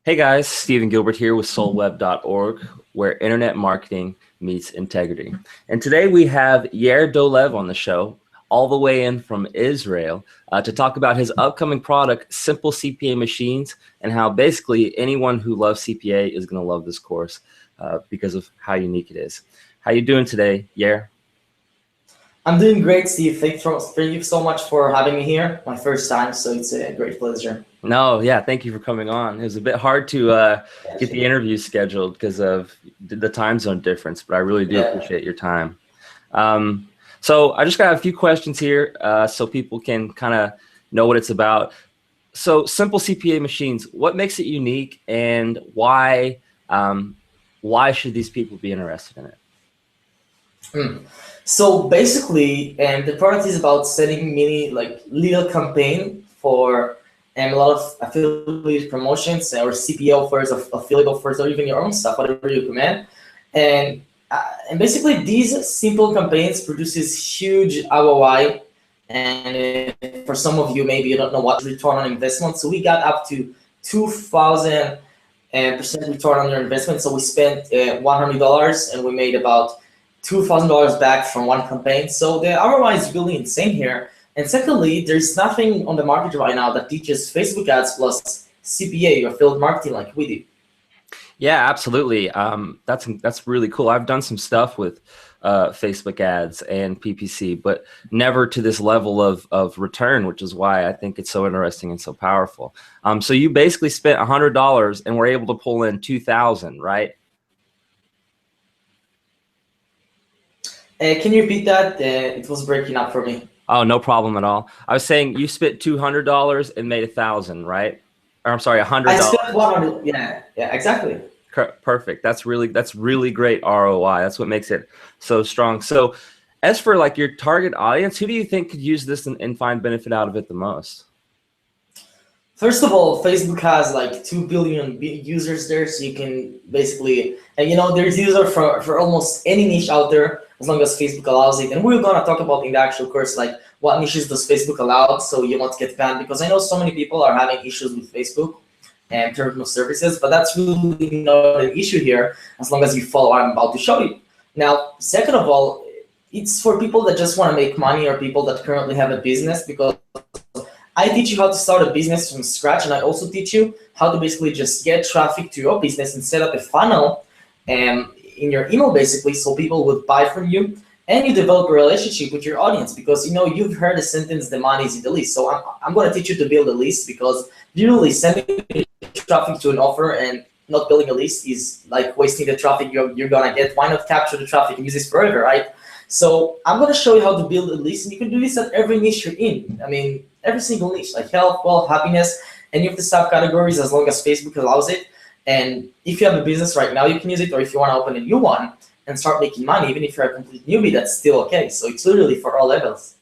Hey guys, Stephen Gilbert here with soulweb.org, where internet marketing meets integrity. And today we have Yair Dolev on the show, all the way in from Israel, to talk about his upcoming product, Simple CPA Machines, and how basically anyone who loves CPA is going to love this course because of how unique it is. How you doing today, Yair? I'm doing great, Steve. Thank you so much for having me here. My first time, so it's a great pleasure. No, yeah, thank you for coming on. It was a bit hard to get the interview scheduled because of the time zone difference, but I really do Yeah. appreciate your time. So I just got a few questions here so people can kind of know what it's about. So Simple CPA Machines, what makes it unique, and why should these people be interested in it? So basically, the product is about setting mini little campaign for a lot of affiliate promotions or CPA offers, of affiliate offers, or even your own stuff, whatever you recommend. And basically, these simple campaigns produces huge ROI. And for some of you, maybe you don't know what return on investment. So we got up to 2,000% return on your investment. So we spent $100 and we made about $2,000 back from one campaign. So the ROI is really insane here. And secondly, there's nothing on the market right now that teaches Facebook ads plus CPA or affiliate marketing like we do. Yeah, absolutely. That's really cool. I've done some stuff with Facebook ads and PPC, but never to this level of return, which is why I think it's so interesting and so powerful. So you basically spent $100 and were able to pull in 2,000, right? Can you repeat that? It was breaking up for me. Oh, no problem at all. I was saying you spent $200 and made 1,000, right? Or I'm sorry, I $100. spent 100. Yeah, exactly. Perfect. That's really great ROI. That's what makes it so strong. So as for like your target audience, who do you think could use this and find benefit out of it the most? First of all, Facebook has like 2 billion users there, so you can basically, and there's user for almost any niche out there as long as Facebook allows it. And we're gonna talk about in the actual course, like what niches does Facebook allow, so you won't get banned, because I know so many people are having issues with Facebook and terms of services, but that's really not an issue here as long as you follow what I'm about to show you. Now, second of all, it's for people that just want to make money or people that currently have a business, because I teach you how to start a business from scratch, and I also teach you how to basically just get traffic to your business and set up a funnel in your email, basically, so people will buy from you, and you develop a relationship with your audience, because you've heard the sentence, the money is in the list. So I'm going to teach you to build a list, because literally sending traffic to an offer and not building a list is like wasting the traffic you're going to get. Why not capture the traffic and use this forever, right? So I'm going to show you how to build a list, and you can do this at every niche you're in. I mean, every single niche, like health, wealth, happiness, any of the subcategories, as long as Facebook allows it. And if you have a business right now, you can use it, or if you want to open a new one and start making money, even if you're a complete newbie, that's still okay. So it's literally for all levels.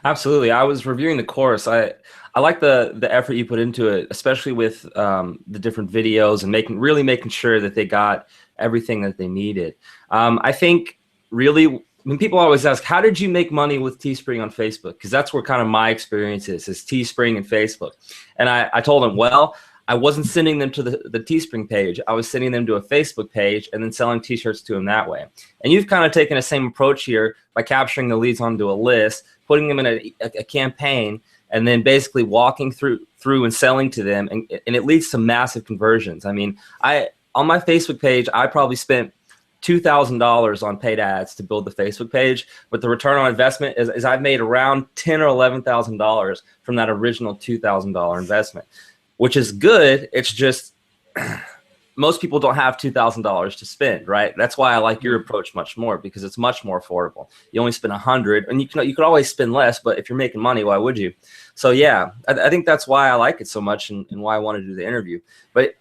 Absolutely. I was reviewing the course. I like the effort you put into it, especially with the different videos and really making sure that they got everything that they needed. I think really, when people always ask, how did you make money with Teespring on Facebook? Because that's where kind of my experience is Teespring and Facebook. And I told them, well, I wasn't sending them to the Teespring page. I was sending them to a Facebook page and then selling t-shirts to them that way. And you've kind of taken the same approach here by capturing the leads onto a list, putting them in a campaign, and then basically walking through and selling to them. And it leads to massive conversions. I mean, on my Facebook page, I probably spent $2,000 on paid ads to build the Facebook page, but the return on investment is I've made around $10,000 or $11,000 from that original $2,000 investment, which is good. It's just most people don't have $2,000 to spend, right? That's why I like your approach much more, because it's much more affordable. You only spend 100, and you could always spend less, but if you're making money, why would you? So yeah, I think that's why I like it so much and why I wanted to do the interview. But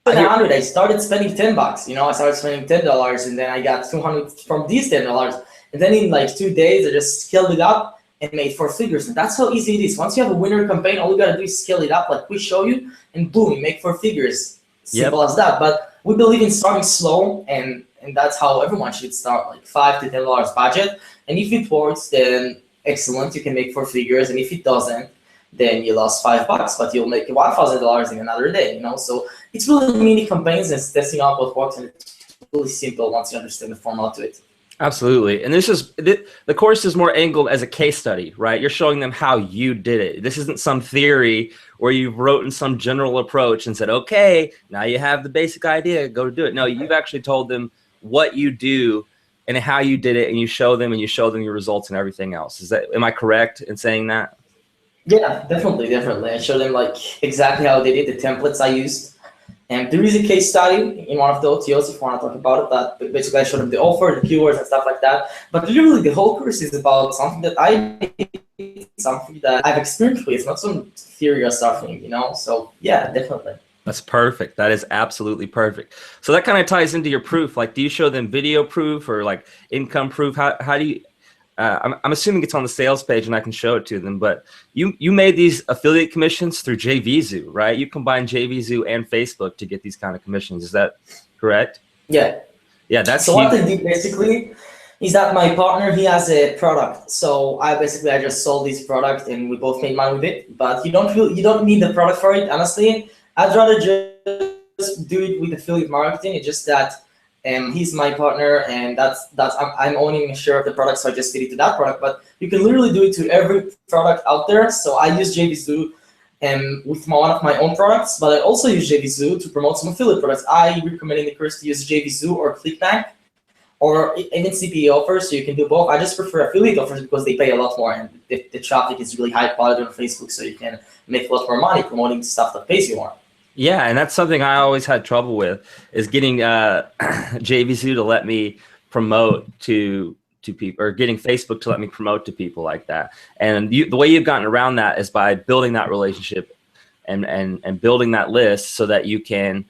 100. I started spending $10. I started spending $10, and then I got 200 from these $10. And then in like 2 days, I just scaled it up and made 4 figures. And that's how easy it is. Once you have a winner campaign, all you gotta do is scale it up like we show you, and boom, you make 4 figures. Simple as that. But we believe in starting slow, and that's how everyone should start, like $5 to $10 budget. And if it works, then excellent, you can make 4 figures. And if it doesn't, then you lost $5, but you'll make $1,000 in another day, you know? So it's really mini campaigns and it's testing out what works, and it's really simple once you understand the formula to it. Absolutely. And this is the course is more angled as a case study, right? You're showing them how you did it. This isn't some theory where you've written some general approach and said, okay, now you have the basic idea, go do it. No, you've actually told them what you do and how you did it, and you show them your results and everything else. Am I correct in saying that? Yeah, definitely. I showed them like exactly how they did, the templates I used. And there is a case study in one of the OTOs if you want to talk about it, but basically I showed them the offer, the keywords and stuff like that. But literally the whole course is about something that I did, something that I've experienced with, not some theory or something, you know? So yeah, definitely. That's perfect. That is absolutely perfect. So that kind of ties into your proof. Like, do you show them video proof or like income proof? How do you, I'm assuming it's on the sales page and I can show it to them, but you made these affiliate commissions through JVZoo, right? You combine JVZoo and Facebook to get these kind of commissions. Is that correct? Yeah. Yeah, that's so huge. what I did basically is that my partner, he has a product. So I just sold this product and we both made money with it, but you don't need the product for it. Honestly, I'd rather just do it with affiliate marketing. It's just that he's my partner, and I'm owning a share of the product, so I just did it to that product. But you can literally do it to every product out there. So I use JVZoo with one of my own products, but I also use JVZoo to promote some affiliate products. I recommend in the course to use JVZoo or ClickBank or even CPA offers, so you can do both. I just prefer affiliate offers because they pay a lot more, and the traffic is really high quality on Facebook, so you can make a lot more money promoting stuff that pays you more. Yeah, and that's something I always had trouble with, is getting JVZoo to let me promote to people, or getting Facebook to let me promote to people like that. And the way you've gotten around that is by building that relationship and building that list so that you can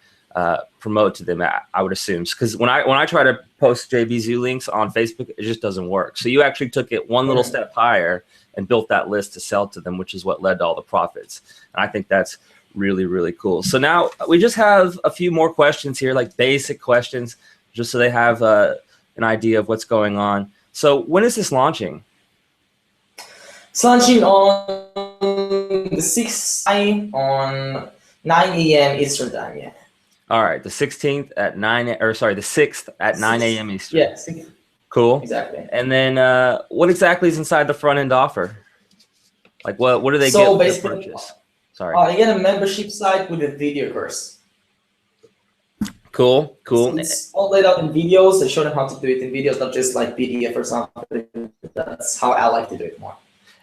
promote to them, I would assume. Because when I try to post JVZoo links on Facebook, it just doesn't work. So you actually took it one little step higher and built that list to sell to them, which is what led to all the profits. And I think that's really, really cool. So now we just have a few more questions here, like basic questions, just so they have an idea of what's going on. So when is this launching? It's launching on the 6th on 9 a.m. Eastern time, yeah. All right, the 16th at 9, or sorry, the 6th at 9 a.m. Eastern. Yeah, cool. Exactly. And then what exactly is inside the front end offer? Like what do they so get basically, for purchase? Sorry. You get a membership site with a video course. Cool. It's all laid out in videos. I show them how to do it in videos, not just like PDF or something. That's how I like to do it more.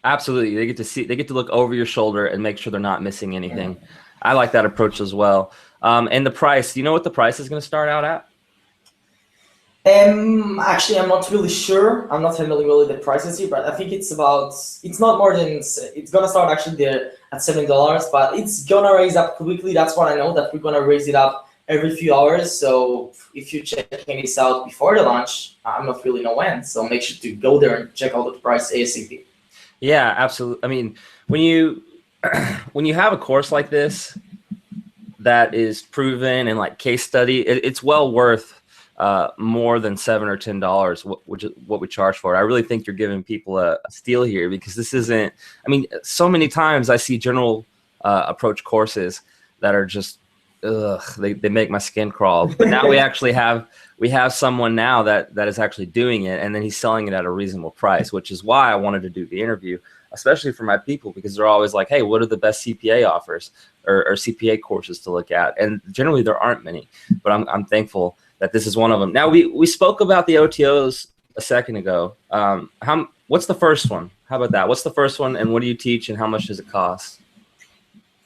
Absolutely. They get to look over your shoulder and make sure they're not missing anything. Yeah. I like that approach as well. And the price, do you know what the price is going to start out at? Actually, I'm not really sure. I'm not familiar with the prices here, but I think it's not more than, it's gonna start actually there at $7, but it's gonna raise up quickly. That's what I know, that we're gonna raise it up every few hours. So if you check this out before the launch, I'm not really know when. So make sure to go there and check out the price ASAP. Yeah, absolutely. I mean, when you have a course like this that is proven and like case study, it's well worth more than $7 or $10, which is what we charge for it. I really think you're giving people a steal here, because this isn't, I mean, so many times I see general approach courses that are just, they make my skin crawl. But now we actually have someone now that is actually doing it, and then he's selling it at a reasonable price, which is why I wanted to do the interview, especially for my people, because they're always like, hey, what are the best CPA offers or CPA courses to look at? And generally there aren't many, but I'm thankful that this is one of them. Now we spoke about the OTOs a second ago. What's the first one? How about that? What's the first one, and what do you teach, and how much does it cost?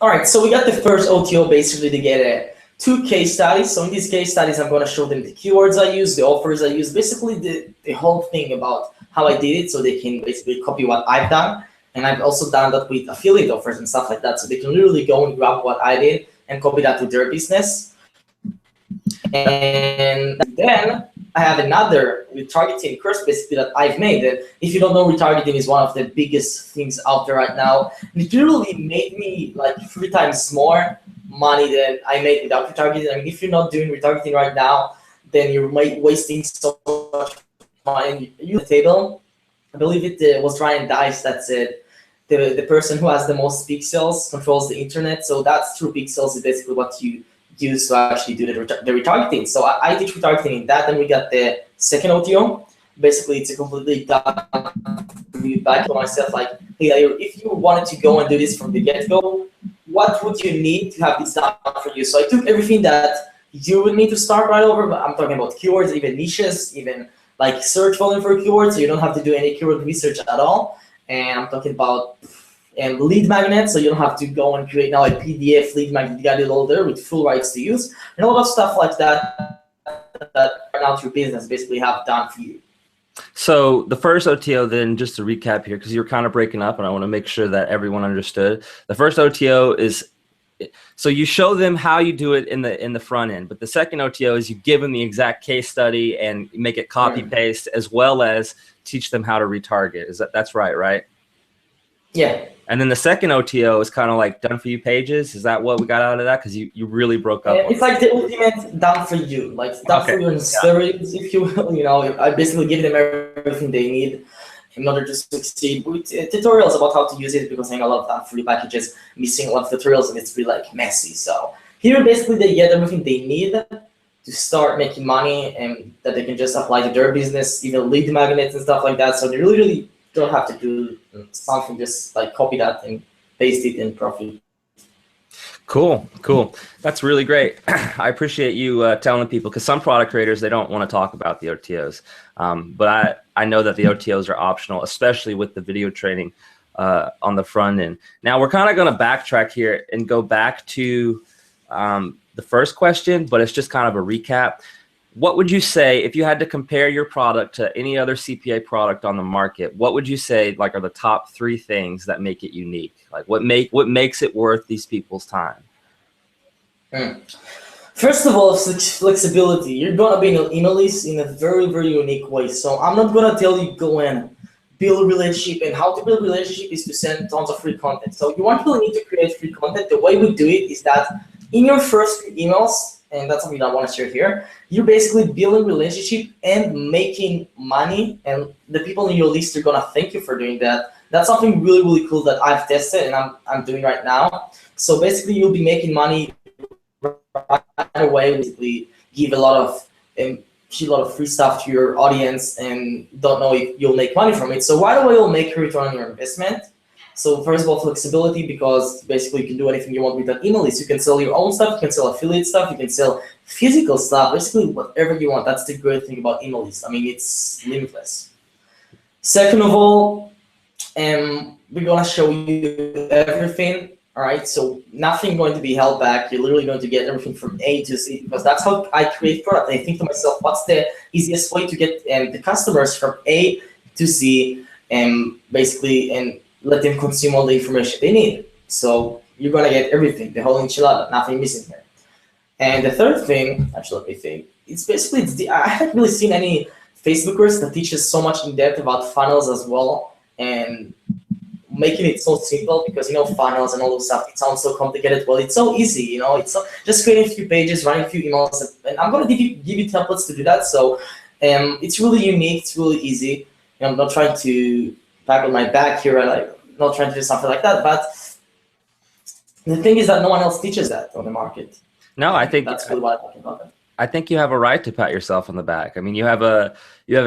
All right, so we got the first OTO basically to get 2 case studies. So in these case studies, I'm going to show them the keywords I use, the offers I use, basically the whole thing about how I did it, so they can basically copy what I've done. And I've also done that with affiliate offers and stuff like that, so they can literally go and grab what I did and copy that to their business. And then I have another retargeting course basically that I've made. That if you don't know, retargeting is one of the biggest things out there right now. It literally made me like 3 times more money than I made without retargeting. I mean, if you're not doing retargeting right now, then you're wasting so much money. You the table, I believe it was Ryan Dice that said, the person who has the most pixels controls the internet. So that's through pixels is basically what you use to actually do the retargeting. So I teach retargeting in that. Then we got the second OTO. Basically, it's a completely done back to myself like, hey, if you wanted to go and do this from the get-go, what would you need to have this done for you? So I took everything that you would need to start right over. But I'm talking about keywords, even niches, even like search volume for keywords. So you don't have to do any keyword research at all. And I'm talking about lead magnets, so you don't have to go and create now a PDF lead magnet. You got it all there with full rights to use, and a lot of stuff like that that are now through business basically have done for you. So the first OTO, then, just to recap here, because you're kind of breaking up and I want to make sure that everyone understood. The first OTO is, so you show them how you do it in the front end, but the second OTO is you give them the exact case study and make it copy paste, as well as teach them how to retarget. That's right? Yeah. And then the second OTO is kind of like done for you pages. Is that what we got out of that? Because you really broke up. It's like the ultimate done for you, like done for you in stories, if you will. You know, I basically give them everything they need in order to succeed with tutorials about how to use it, because I know a lot of free packages missing a lot of tutorials and it's really like messy. So here basically they get everything they need to start making money and that they can just apply to their business, even lead magnets and stuff like that. So they really don't have to do something, just like copy that and paste it and profit. Cool. That's really great. I appreciate you telling people, because some product creators, they don't want to talk about the OTOs. But I know that the OTOs are optional, especially with the video training on the front end. Now we're kind of going to backtrack here and go back to the first question, but it's just kind of a recap. What would you say if you had to compare your product to any other CPA product on the market? What would you say like are the top 3 things that make it unique? Like what makes it worth these people's time? First of all, flexibility. You're gonna be in an email list in a very, very unique way. So I'm not gonna tell you go and build a relationship, and how to build a relationship is to send tons of free content. So you won't really need to create free content. The way we do it is that in your first emails, and that's something I want to share here, you're basically building relationship and making money, and the people in your list are gonna thank you for doing that. That's something really, really cool that I've tested and I'm doing right now. So basically you'll be making money right away. Basically give a lot of free stuff to your audience and don't know if you'll make money from it. So right away you'll make a return on your investment. So first of all, flexibility, because basically you can do anything you want with that email list. You can sell your own stuff, you can sell affiliate stuff, you can sell physical stuff, basically whatever you want. That's the great thing about email lists. I mean, it's limitless. Second of all, we're gonna show you everything. All right, so nothing going to be held back. You're literally going to get everything from A to Z, because that's how I create product. I think to myself, what's the easiest way to get the customers from A to Z, and basically and let them consume all the information they need. So you're gonna get everything, the whole enchilada, nothing missing here. And the third thing, actually, let me think. It's basically I haven't really seen any Facebookers that teaches so much in depth about funnels as well, and making it so simple, because funnels and all those stuff, it sounds so complicated. Well, it's so easy, it's just creating a few pages, running a few emails, and I'm gonna give you templates to do that. So it's really unique, it's really easy. I'm not trying to pat on my back here, not trying to do something like that, but the thing is that no one else teaches that on the market. No, I think that's really what I'm talking about. I think you have a right to pat yourself on the back. I mean, you have a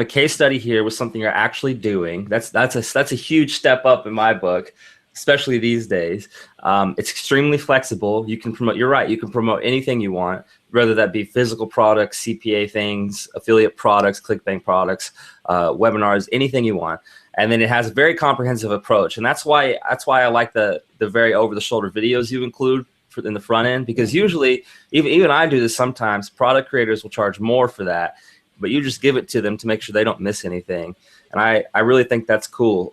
case study here with something you're actually doing. That's a huge step up in my book, especially these days. It's extremely flexible. You can promote. You're right. You can promote anything you want, whether that be physical products, CPA things, affiliate products, ClickBank products, webinars, anything you want. And then it has a very comprehensive approach, and that's why I like the very over-the-shoulder videos you include in the front end, because usually even I do this sometimes. Product creators will charge more for that, but you just give it to them to make sure they don't miss anything. And I really think that's cool.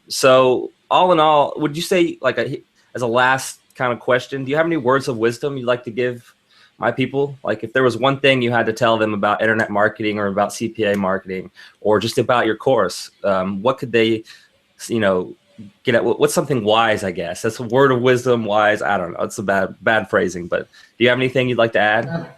So all in all, would you say, like as a last kind of question, do you have any words of wisdom you'd like to give my people? Like if there was one thing you had to tell them about internet marketing or about CPA marketing or just about your course, what could they, get at? What's something wise, I guess? That's a word of wisdom, wise. I don't know. It's a bad phrasing, but do you have anything you'd like to add?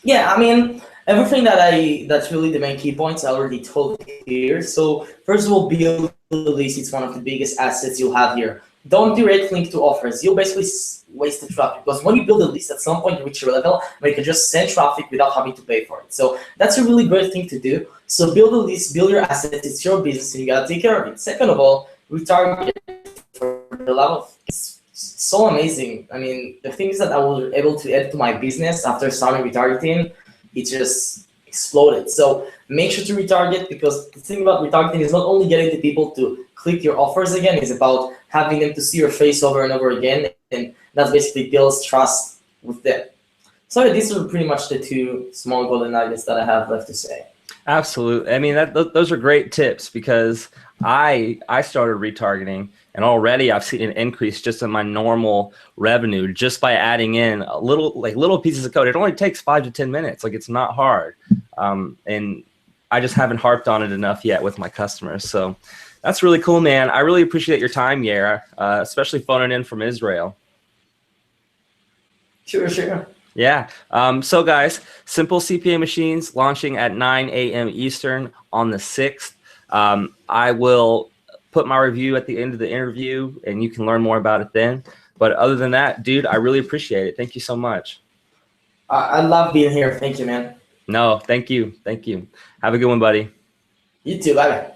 Yeah, I mean, Everything that's really the main key points I already told here. So first of all, build the list. It's one of the biggest assets you'll have here. Don't direct link to offers. You'll basically waste the traffic, because when you build a list, at some point you reach a level where you can just send traffic without having to pay for it. So that's a really great thing to do. So build a list, build your assets. It's your business, and you gotta take care of it. Second of all, retarget for the level. It's so amazing. I mean, the things that I was able to add to my business after starting retargeting, it just exploded. So make sure to retarget, because the thing about retargeting is not only getting the people to click your offers again, it's about having them to see your face over and over again, and that basically builds trust with them. So these are pretty much the two small golden nuggets that I have left to say. Absolutely. I mean, those are great tips, because I started retargeting, and already I've seen an increase just in my normal revenue just by adding in a little pieces of code. It only takes 5 to 10 minutes. Like, it's not hard. And I just haven't harped on it enough yet with my customers. So that's really cool, man. I really appreciate your time, Yair, especially phoning in from Israel. Sure, sure. Yeah. So guys, Simple CPA Machines launching at 9 a.m. Eastern on the 6th. I will put my review at the end of the interview, and you can learn more about it then. But other than that, dude, I really appreciate it. Thank you so much. I love being here. Thank you, man. No, thank you. Thank you. Have a good one, buddy. You too. Bye.